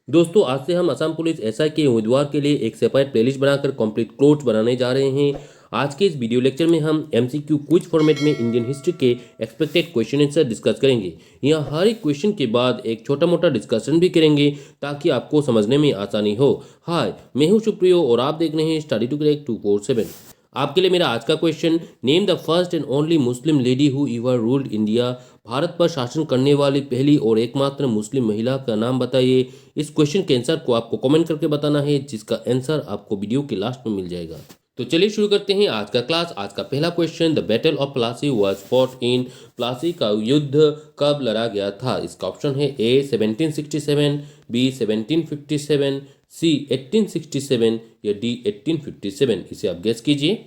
दोस्तों आज से हम असम पुलिस एसआई के उम्मीदवार के लिए एक सेपरेट प्लेलिस्ट बनाकर कंप्लीट कोर्स बनाने जा रहे हैं। आज के इस वीडियो लेक्चर में हम एमसीक्यू क्विज फॉर्मेट में इंडियन हिस्ट्री के एक्सपेक्टेड क्वेश्चन आंसर डिस्कस करेंगे। यहाँ हर एक क्वेश्चन के बाद एक छोटा मोटा डिस्कशन भी करेंगे ताकि आपको समझने में आसानी हो। हाय, मैं हूँ सुप्रियो और आप देख रहे हैं स्टडी टू क्रैक 247। आपके लिए मेरा आज का question, name the first and only Muslim lady who ever ruled India. Bharat पर शासन करने वाली पहली और एकमात्र मुस्लिम महिला का नाम बताइए। इस क्वेश्चन के आंसर को आपको कमेंट करके बताना है, जिसका आंसर आपको वीडियो के लास्ट में मिल जाएगा। तो चलिए शुरू करते हैं आज का क्लास। आज का पहला question, the battle of Plassey was fought in. Plassey का युद्ध कब लड़ा गया था? इसका ऑप्शन है ए 1767, बी 1757, सी 1867 या डी 1857। इसे आप गेस कीजिए।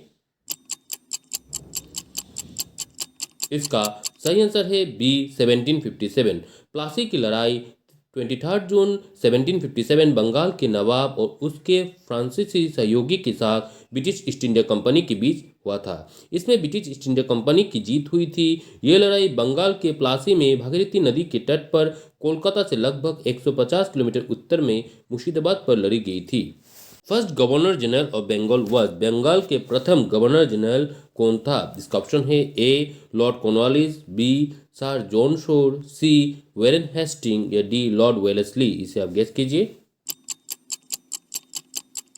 इसका सही आंसर है बी 1757। प्लासी की लड़ाई 23 जून 1757 बंगाल के नवाब और उसके फ्रांसीसी सहयोगी के साथ ब्रिटिश ईस्ट इंडिया कंपनी के बीच हुआ था। इसमें ब्रिटिश ईस्ट इंडिया कंपनी की जीत हुई थी। यह लड़ाई बंगाल के प्लासी में भागीरथी नदी के तट पर कोलकाता से लगभग 150 किलोमीटर उत्तर में मुर्शिदाबाद पर लड़ी गई थी। First governor general of Bengal was. Bengal के प्रथम गवर्नर जनरल कौन था? इसका ऑप्शन है A Lord Cornwallis, B Sir John Shore, C Warren Hasting या डी लॉर्ड वेलेस्ली। इसे आप गेस कीजिए।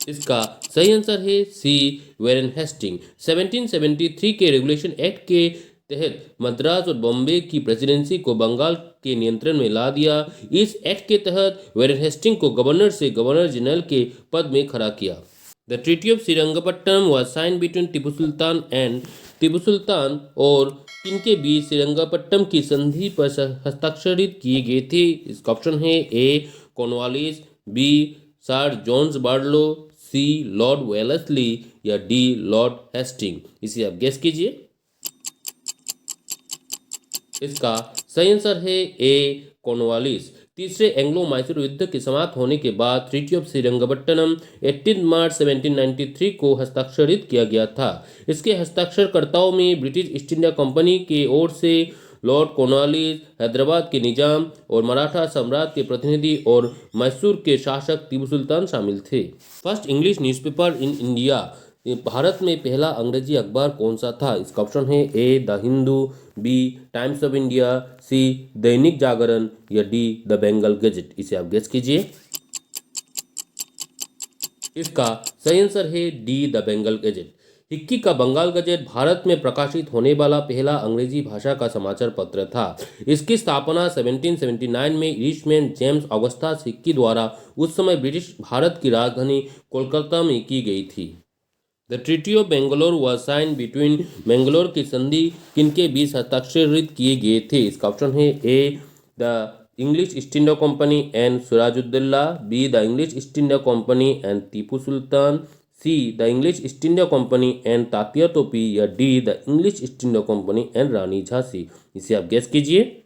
इसका सही आंसर है सी वेरेन हेस्टिंग। 1773 के रेगुलेशन एक्ट के तहत मद्रास और बॉम्बे की प्रेसिडेंसी को बंगाल के नियंत्रण में ला दिया। इस एक्ट के तहत वेरेन हेस्टिंग को गवर्नर से गवर्नर जनरल के पद में खड़ा किया। The treaty of Srirangapatnam was sign between Tipu Sultan और किनके बीच श्रीरंगपट्टनम की संधि पर हस्ताक्षरित किए गए थे? इसका ऑप्शन है A Cornwallis, B Sir Johns Barlow, C Lord Wellesley या डी लॉर्ड हेस्टिंग। इसे आप गेस कीजिए। इसका सही आंसर है ए कॉर्नवालिस। तीसरे एंग्लो मैसूर युद्ध के समाप्त होने के बाद ट्रीटी ऑफ श्रीरंगपट्टनम 18 मार्च 1793 को हस्ताक्षरित किया गया था। इसके हस्ताक्षरकर्ताओं में ब्रिटिश ईस्ट इंडिया कंपनी की ओर से लॉर्ड कॉर्नवालिस, हैदराबाद के निजाम और मराठा सम्राट के प्रतिनिधि और मैसूर के शासक टीपू सुल्तान शामिल थे। फर्स्ट इंग्लिश न्यूज़पेपर इन इंडिया। भारत में पहला अंग्रेजी अखबार कौन सा था? इसका ऑप्शन है A the Hindu, B Times of India, C Dainik Jagran या डी द बंगाल गजेट। इसे आप गेस कीजिए। इसका सही आंसर है D the Bengal Gazette. Hicky का बंगाल गजेट भारत में प्रकाशित होने वाला पहला अंग्रेजी भाषा का समाचार पत्र था। इसकी स्थापना 1779 में इंग्लिशमैन जेम्स ऑगस्टस हिक्की द्वारा उस समय ब्रिटिश भारत की राजधानी कोलकाता में की गई थी। The treaty of Bangalore was sign between. Bangalore की संधि किनके बीच हस्ताक्षरित किए गए थे? इसका ऑप्शन है A the English East India company and Sirajuddaulah, B the English East India company and Tipu Sultan, C the English East India company and Tatya Tope या D the English East India company and Rani Jhansi. इसे आप गेस कीजिए।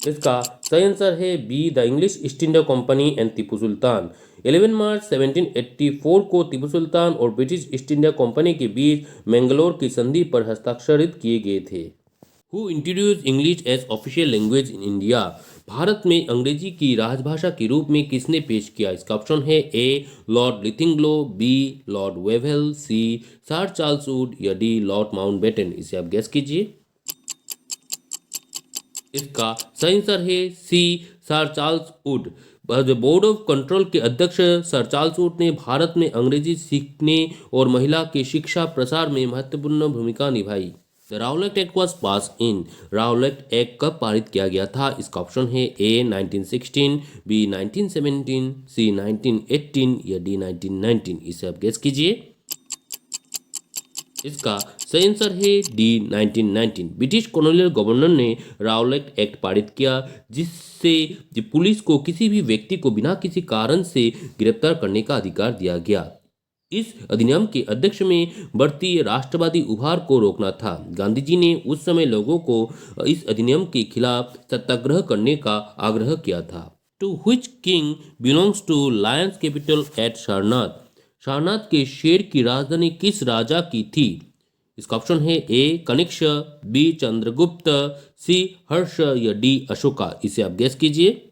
इसका सही आंसर है B the English East India company and Tipu Sultan. 11 मार्च 1784 को टीपू सुल्तान और ब्रिटिश ईस्ट इंडिया कंपनी के बीच मैंगलोर की संधि पर हस्ताक्षरित किए गए थे। Who introduce English as official language in India. भारत में अंग्रेजी की राजभाषा के रूप में किसने पेश किया? इसका ऑप्शन है ए लॉर्ड लिथिंग्लो, B Lord Wavell, C Sir Charles Wood या डी लॉर्ड माउंटबेटन। इसे आप गेस कीजिए। इसका सही आंसर है C Sir Charles Wood. Board of control के अध्यक्ष सर चार्ल्स वुड ने भारत में अंग्रेजी सीखने और महिला के शिक्षा प्रसार में महत्वपूर्ण भूमिका निभाई। The Rowlatt act was pass in. Rowlatt act कब पारित किया गया था? इसका ऑप्शन है ए 1916, बी 1917, सी 1918 या डी 1919। इसे आप गेस कीजिए। इसका सही आंसर है डी 1919। ब्रिटिश कॉलोनियल गवर्नर ने राउलेट एक्ट पारित किया, जिससे पुलिस को किसी भी व्यक्ति को बिना किसी कारण से गिरफ्तार करने का अधिकार दिया गया। इस अधिनियम के अध्यक्ष में बढ़ती राष्ट्रवादी उभार को रोकना था। गांधी जी ने उस समय लोगों को इस अधिनियम के खिलाफ सत्याग्रह करने का आग्रह किया था। To which king belongs to lions capital at Sarnath. Sarnath के शेर की राजधानी किस राजा की थी? इसका ऑप्शन है ए कनिष्क, बी चंद्रगुप्त, सी हर्ष या डी अशोका। इसे आप गेस कीजिए।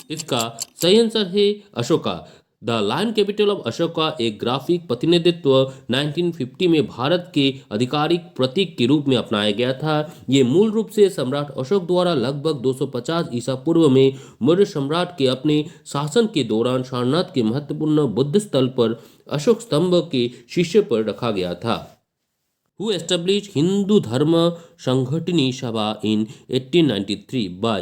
इसका सही आंसर है Ashoka. The lion capital of Ashoka एक ग्राफिक प्रतिनिधित्व 1950 में भारत के आधिकारिक प्रतीक के रूप में अपनाया गया था। ये मूल रूप से सम्राट अशोक द्वारा लगभग 250 ईसा पूर्व में मौर्य सम्राट के अपने शासन के दौरान सारनाथ के महत्वपूर्ण बुद्ध स्थल पर अशोक स्तंभ के शीर्ष पर रखा गया था। Who established Hindu Dharma Sanghatini Sabha in 1893 by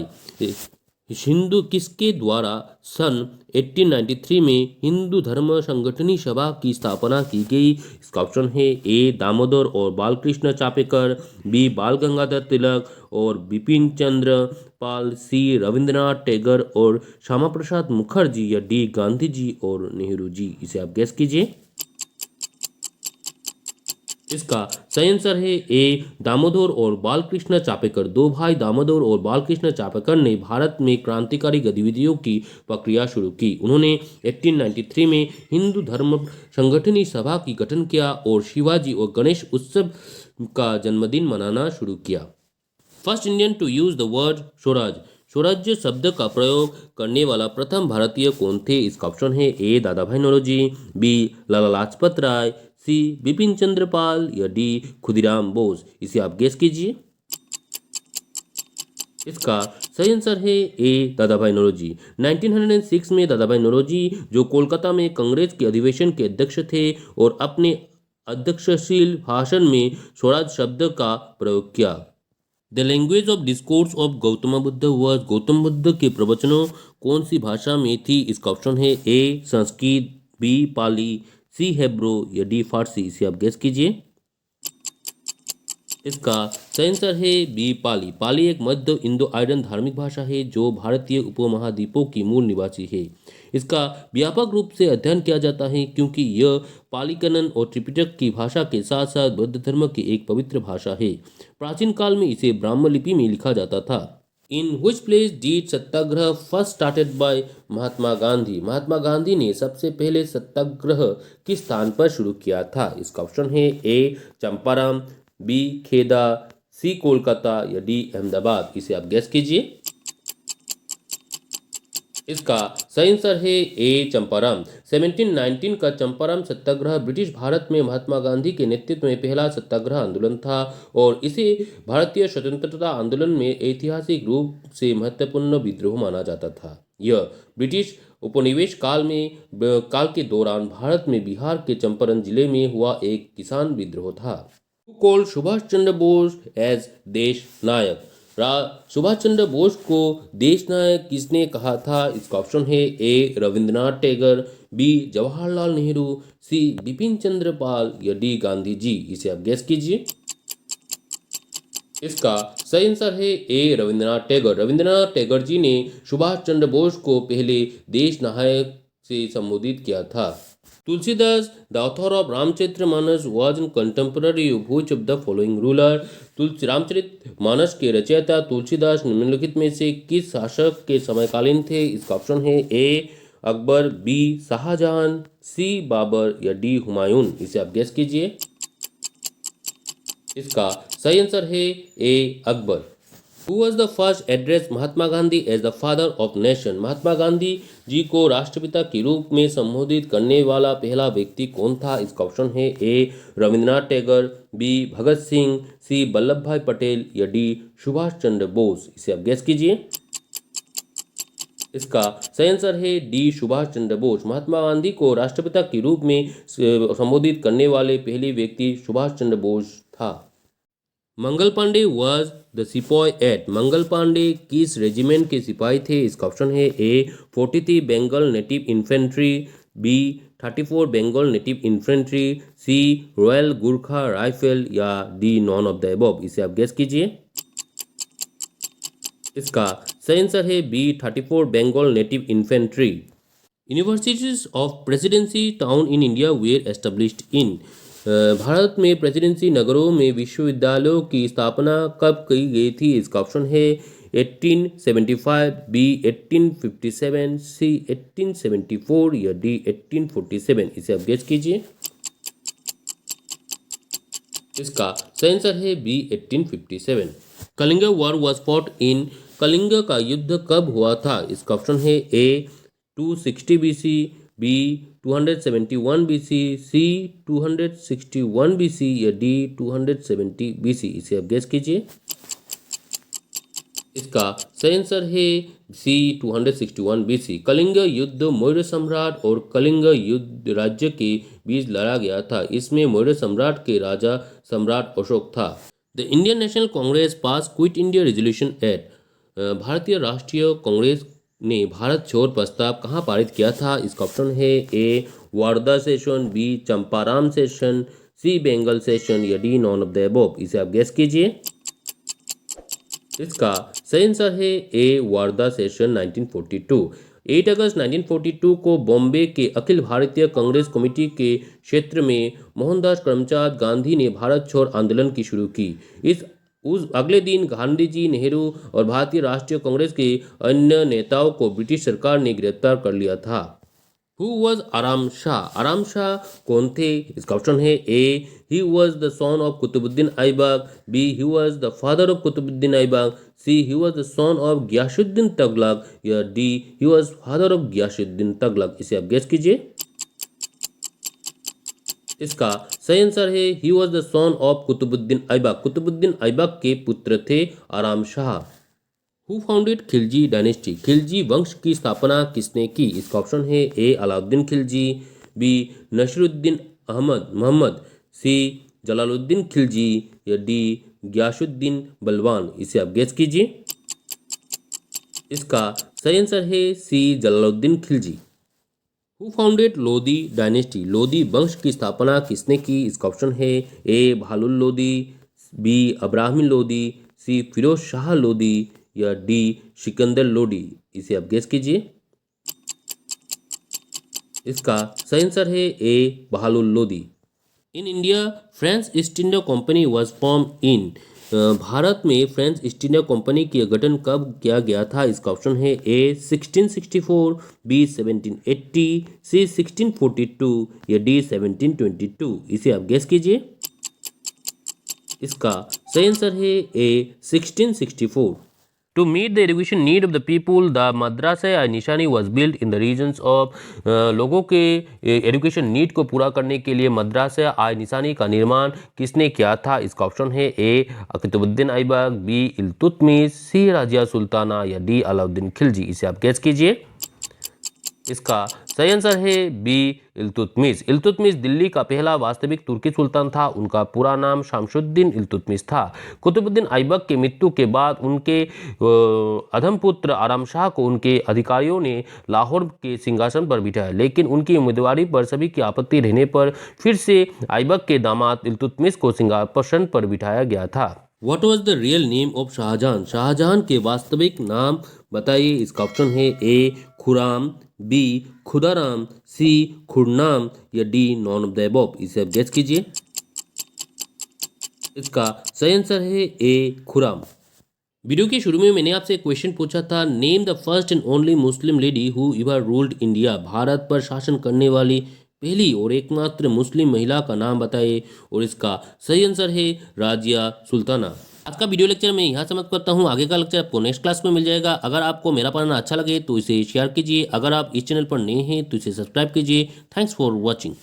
Hindu किसके द्वारा सन 1893 में हिंदू धर्म संगठनी सभा की स्थापना की गई? इसका ऑप्शन है ए दामोदर और बालकृष्ण चापेकर, बी बाल गंगाधर तिलक और बिपिन चंद्र पाल, सी रविंद्रनाथ टैगोर और श्यामा प्रसाद मुखर्जी, या डी गांधी जी और नेहरू जी। इसे आप गेस कीजिए। इसका सही आंसर है ए दामोदर और बालकृष्ण चापेकर। दो भाई दामोदर और बालकृष्ण चापेकर ने भारत में क्रांतिकारी गतिविधियों की प्रक्रिया शुरू की। उन्होंने 1893 में हिंदू धर्म संगठनी सभा की गठन किया और शिवाजी और गणेश उत्सव का जन्मदिन मनाना शुरू किया। First Indian to use the word swaraj, swarajya शब्द का प्रयोग करने वाला प्रथम भारतीय कौन थे? इसका ऑप्शन है ए दादा भाई नौरोजी, बी लाला लाजपत राय, सी बिपिन चंद्र पाल, या डी खुदीराम बोस। इसे आप गेस कीजिए। इसका सही आंसर है ए दादा भाई नौरोजी। 1906 में दादा भाई नौरोजी, जो कोलकाता में कांग्रेस के अधिवेशन के अध्यक्ष थे, और अपने अध्यक्षशील भाषण में स्वराज शब्द का प्रयोग किया। The language of discourse of Gautam Buddha was, Gautam Buddha के प्रवचनों कौन सी भाषा में थी? इसका ऑप्शन है ए संस्कृत, बी पाली, सी हेब्रो, या डी फारसी। इसे आप गेस कीजिए। इसका सही आंसर है बी पाली। पाली एक मध्य इंडो आर्यन धार्मिक भाषा है जो भारतीय उपमहाद्वीपों की मूल निवासी है। इसका व्यापक रूप से अध्ययन किया जाता है क्योंकि यह पालीकनन और त्रिपिटक की भाषा के साथ साथ बौद्ध धर्म की एक पवित्र भाषा है। प्राचीन काल में इसे ब्राह्मी लिपि में लिखा जाता था। In which place did Satyagraha first started by Mahatma Gandhi, Mahatma Gandhi ने सबसे पहले सत्याग्रह किस स्थान पर शुरू किया था? इसका ऑप्शन है ए चंपारण, बी खेदा, सी कोलकाता, या डी अहमदाबाद। इसे आप गेस कीजिए। इसका सही आंसर है ए चंपारण। 1719 का चंपारण सत्याग्रह ब्रिटिश भारत में महात्मा गांधी के नेतृत्व में पहला सत्याग्रह आंदोलन था और इसे भारतीय स्वतंत्रता आंदोलन में ऐतिहासिक रूप से महत्वपूर्ण विद्रोह माना जाता था। यह ब्रिटिश उपनिवेश काल के दौरान भारत में बिहार के चंपारण जिले में हुआ एक किसान विद्रोह था। कॉल्ड सुभाष चंद्र बोस एज देश नायक, सुभाष चंद्र बोस को देश नायक किसने कहा था? इसका ऑप्शन है ए रविंद्रनाथ टैगोर, बी जवाहरलाल नेहरू, सी बिपिन चंद्र पाल, या डी गांधी जी। इसे आप गेस कीजिए। इसका सही आंसर है ए रविंद्रनाथ टैगोर। रविंद्रनाथ टैगोर जी ने सुभाष चंद्र बोस को पहले देश नायक से संबोधित किया था। Tulsidas, the author of Ramcharit Manas, was in contemporary which of the following ruler, Tulsi Ramcharit Manas के रचयिता तुलसीदास निम्नलिखित में से किस शासक के समकालीन थे? इसका ऑप्शन है ए अकबर, बी शाहजहां, सी बाबर, या डी हुमायूं। इसे आप गेस कीजिए। इसका सही आंसर है ए Akbar. Who was the first address Mahatma Gandhi as the father of nation, Mahatma Gandhi ji को राष्ट्रपिता के रूप में संबोधित करने वाला पहला व्यक्ति कौन था? इसका ऑप्शन है ए रविंद्रनाथ टैगोर, बी भगत सिंह, सी वल्लभ भाई पटेल, या डी सुभाष चंद्र बोस। इसे आप गेस कीजिए। इसका सही आंसर है डी सुभाष चंद्र बोस। महात्मा गांधी को राष्ट्रपिता के रूप में संबोधित करने वाले पहले व्यक्ति सुभाष चंद्र बोस था। Mangal Pandey was the sepoy at, Mangal Pandey किस रेजिमेंट के सिपाही थे? इसका ऑप्शन है A 43 Bengal native infantry, B 34 Bengal native infantry, C royal Gurkha rifle, या D none of the above. इसे आप गेस कीजिए। इसका सही आंसर है B 34 Bengal native infantry. Universities of presidency town in India were established in, Bharat में प्रेसिडेंसी नगरों में विश्वविद्यालयों की स्थापना कब की गई थी? इसका ऑप्शन है 1875, बी 1857, सी 1874, या डी 1847। इसे आप गेस कीजिए। इसका सही आंसर है B 1857। Kalinga war was fought in, Kalinga का युद्ध कब हुआ था? इसका ऑप्शन है A 260 BC, B 271 BC, C 261 BC या डी 270 BC। इसे आप गेस कीजिए। इसका सही आंसर है सी 261 BC। कलिंग युद्ध मौर्य सम्राट और कलिंग युद्ध राज्य के बीच लड़ा गया था। इसमें मौर्य सम्राट के राजा सम्राट अशोक था। The Indian National Congress pass Quit India resolution at. भारतीय राष्ट्रीय कांग्रेस ने भारत छोड़ प्रस्ताव कहाँ पारित किया था? इसका ऑप्शन है A Wardha session, B Champaran session, C Bengal session या D none of the above. इसे आप गेस कीजिए। इसका सही आंसर है ए वार्धा सेशन 1942। 8 अगस्त 1942 को बॉम्बे के अखिल भारतीय कांग्रेस कमेटी के क्षेत्र में मोहनदास करमचंद गांधी ने भारत छोड़ आंदोलन की शुरू की। उस अगले दिन गांधी जी, नेहरू और भारतीय राष्ट्रीय कांग्रेस के अन्य नेताओं को ब्रिटिश सरकार ने गिरफ्तार कर लिया था। Who was आराम शाह? आराम शाह कौन थे? इसका ऑप्शन है A he was the son of Qutbuddin Aibak, B he was the father of Qutbuddin Aibak, C he was the son of Ghiyasuddin Tughlaq या D he was father of Ghiyasuddin Tughlaq. इसे आप गेस कीजिए। इसका सही आंसर है he was the son of Qutbuddin Aibak. Qutbuddin Aibak के पुत्र थे Aram Shah. Who founded Khilji dynasty? Khilji वंश की स्थापना किसने की? इसका ऑप्शन है ए अलाउद्दीन खिलजी, बी नसीरुद्दीन मोहम्मद, सी जलालुद्दीन खिलजी या डी गियासुद्दीन बलवान। इसे आप गेस कीजिए। इसका सही आंसर है C Jalaluddin Khilji. Who founded Lodhi dynasty? Lodhi वंश की स्थापना किसने की? इसका ऑप्शन है A Bahadur Lodhi, B Ibrahim Lodhi, C Firoz Shah Lodhi या डी सिकंदर लोधी। इसे आप गेस कीजिए। इसका सही आंसर है A Bahadur Lodhi. In India French East India company was form in. Bharat में फ्रेंच ईस्ट इंडिया कंपनी की गठन कब किया गया था? इसका ऑप्शन है ए 1664, बी 1780, सी 1642 या डी 1722। इसे आप गेस कीजिए। इसका सही आंसर है ए 1664। To meet the education need of the people, the madrasa या निशानी was built in the regions of लोगों के एजुकेशन नीड को पूरा करने के लिए मद्रासा आय निशानी का निर्माण किसने किया था? इसका ऑप्शन है ए कुतुबुद्दीन ऐबक, बी इल्तुतमिश, सी राजिया सुल्ताना या डी अलाउद्दीन खिलजी। इसे आप गेस कीजिए। इसका सही आंसर है बी इल्तुतमिश। इल्तुतमिश दिल्ली का पहला वास्तविक तुर्की सुल्तान था। उनका पूरा नाम शमशुद्दीन इल्तुतमिश था। कुतुबुद्दीन ऐबक के मृत्यु के बाद उनके अधमपुत्र आराम शाह को उनके अधिकारियों ने लाहौर के सिंहासन पर बिठाया, लेकिन उनकी उम्मीदवारी पर सभी की आपत्ति रहने पर फिर से ऐबक के दामाद इल्तुतमिश को सिंहासन पर बिठाया गया था। What was the real name of Shahjahan? Shahjahan के वास्तविक नाम बताइए। इसका ऑप्शन है ए खुराम, बी खुदाराम, सी खुरनाम या D none of the above. इसे आप गेस कीजिए। इसका सही आंसर है ए खुराम। वीडियो के शुरू में मैंने आपसे एक क्वेश्चन पूछा था, name the first and only Muslim lady who ever ruled India. Bharat पर शासन करने वाली पहली और एकमात्र मुस्लिम महिला का नाम बताइए। और इसका सही आंसर है राजिया सुल्ताना। आज का वीडियो लेक्चर मैं यहाँ समाप्त करता हूँ। आगे का लेक्चर आपको नेक्स्ट क्लास में मिल जाएगा। अगर आपको मेरा पढ़ाना अच्छा लगे तो इसे शेयर कीजिए। अगर आप इस चैनल पर नए हैं तो इसे सब्सक्राइब कीजिए। Thanks for watching.